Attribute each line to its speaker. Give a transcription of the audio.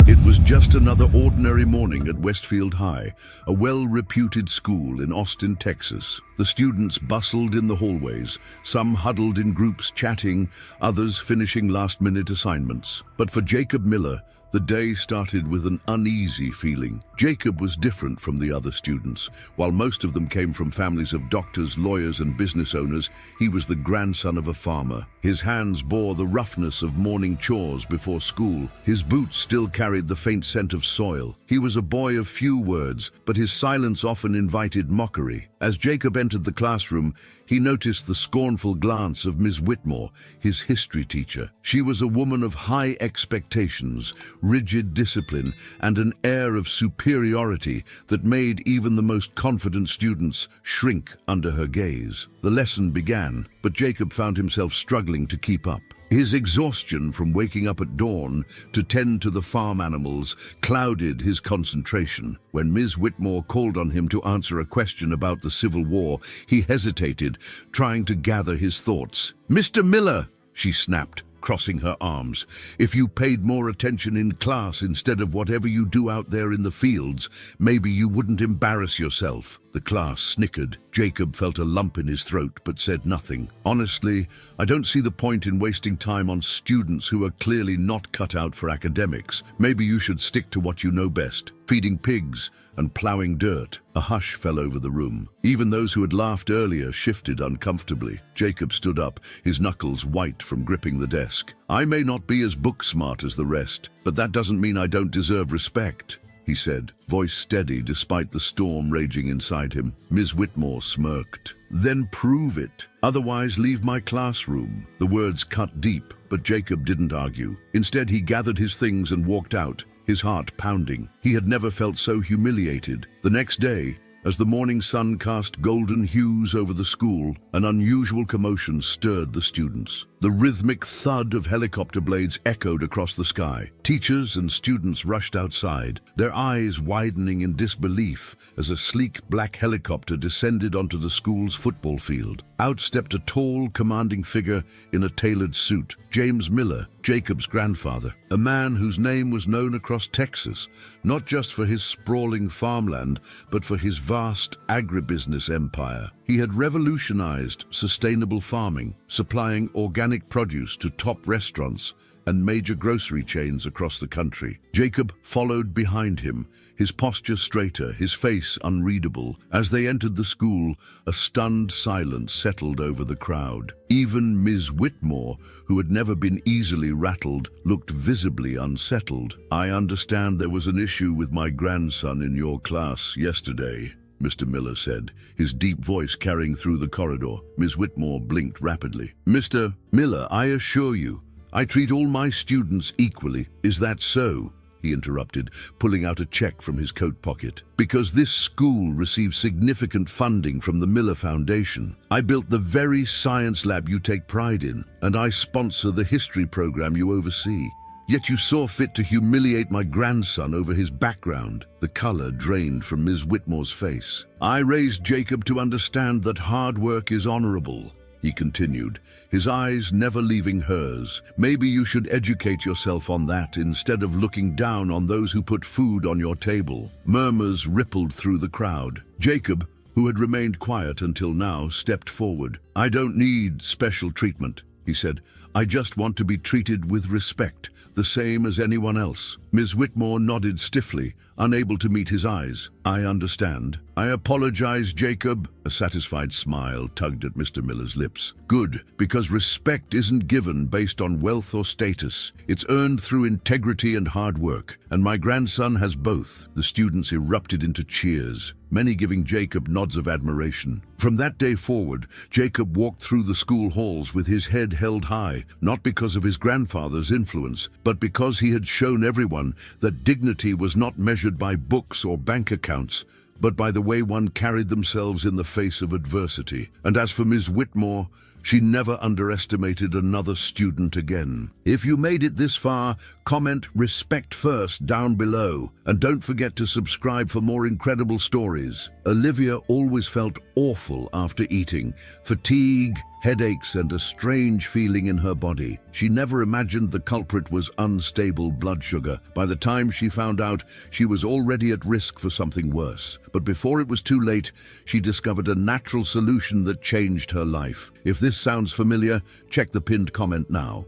Speaker 1: It was just another ordinary morning at Westfield High, a well-reputed school in Austin, Texas. The students bustled in the hallways, some huddled in groups chatting, others finishing last-minute assignments. But for Jacob Miller, the day started with an uneasy feeling. Jacob was different from the other students. While most of them came from families of doctors, lawyers, and business owners, he was the grandson of a farmer. His hands bore the roughness of morning chores before school. His boots still carried the faint scent of soil. He was a boy of few words, but his silence often invited mockery. As Jacob entered the classroom, he noticed the scornful glance of Ms. Whitmore, his history teacher. She was a woman of high expectations, rigid discipline, and an air of superiority that made even the most confident students shrink under her gaze. The lesson began, but Jacob found himself struggling to keep up. His exhaustion from waking up at dawn to tend to the farm animals clouded his concentration. When Ms. Whitmore called on him to answer a question about the Civil War, he hesitated, trying to gather his thoughts. "Mr. Miller," she snapped, crossing her arms, "if you paid more attention in class instead of whatever you do out there in the fields, maybe you wouldn't embarrass yourself." The class snickered. Jacob felt a lump in his throat but said nothing. "Honestly, I don't see the point in wasting time on students who are clearly not cut out for academics. Maybe you should stick to what you know best, feeding pigs and plowing dirt." A hush fell over the room. Even those who had laughed earlier shifted uncomfortably. Jacob stood up, his knuckles white from gripping the desk. "I may not be as book smart as the rest, but that doesn't mean I don't deserve respect," he said, voice steady despite the storm raging inside him. Ms. Whitmore smirked. "Then prove it. Otherwise, leave my classroom." The words cut deep, but Jacob didn't argue. Instead, he gathered his things and walked out, his heart pounding. He had never felt so humiliated. The next day, as the morning sun cast golden hues over the school, an unusual commotion stirred the students. The rhythmic thud of helicopter blades echoed across the sky. Teachers and students rushed outside, their eyes widening in disbelief as a sleek black helicopter descended onto the school's football field. Out stepped a tall, commanding figure in a tailored suit, James Miller, Jacob's grandfather, a man whose name was known across Texas, not just for his sprawling farmland, but for his vast agribusiness empire. He had revolutionized sustainable farming, supplying organic produce to top restaurants and major grocery chains across the country. Jacob followed behind him, his posture straighter, his face unreadable. As they entered the school, a stunned silence settled over the crowd. Even Ms. Whitmore, who had never been easily rattled, looked visibly unsettled. "I understand there was an issue with my grandson in your class yesterday," Mr. Miller said, his deep voice carrying through the corridor. Ms. Whitmore blinked rapidly. "Mr. Miller, I assure you, I treat all my students equally." "Is that so?" he interrupted, pulling out a check from his coat pocket. "Because this school receives significant funding from the Miller Foundation. I built the very science lab you take pride in, and I sponsor the history program you oversee. Yet you saw fit to humiliate my grandson over his background." The color drained from Ms. Whitmore's face. "I raised Jacob to understand that hard work is honorable," he continued, his eyes never leaving hers. "Maybe you should educate yourself on that instead of looking down on those who put food on your table." Murmurs rippled through the crowd. Jacob, who had remained quiet until now, stepped forward. "I don't need special treatment," he said. "I just want to be treated with respect, the same as anyone else." Ms. Whitmore nodded stiffly, unable to meet his eyes. "I understand. I apologize, Jacob." A satisfied smile tugged at Mr. Miller's lips. "Good, because respect isn't given based on wealth or status. It's earned through integrity and hard work, and my grandson has both." The students erupted into cheers, many giving Jacob nods of admiration. From that day forward, Jacob walked through the school halls with his head held high, not because of his grandfather's influence, but because he had shown everyone that dignity was not measured by books or bank accounts, but by the way one carried themselves in the face of adversity. And as for Ms. Whitmore, she never underestimated another student again. If you made it this far, comment "respect first" down below, and don't forget to subscribe for more incredible stories. Olivia always felt awful after eating, fatigue, headaches, and a strange feeling in her body. She never imagined the culprit was unstable blood sugar. By the time she found out, she was already at risk for something worse. But before it was too late, she discovered a natural solution that changed her life. If this sounds familiar, check the pinned comment now.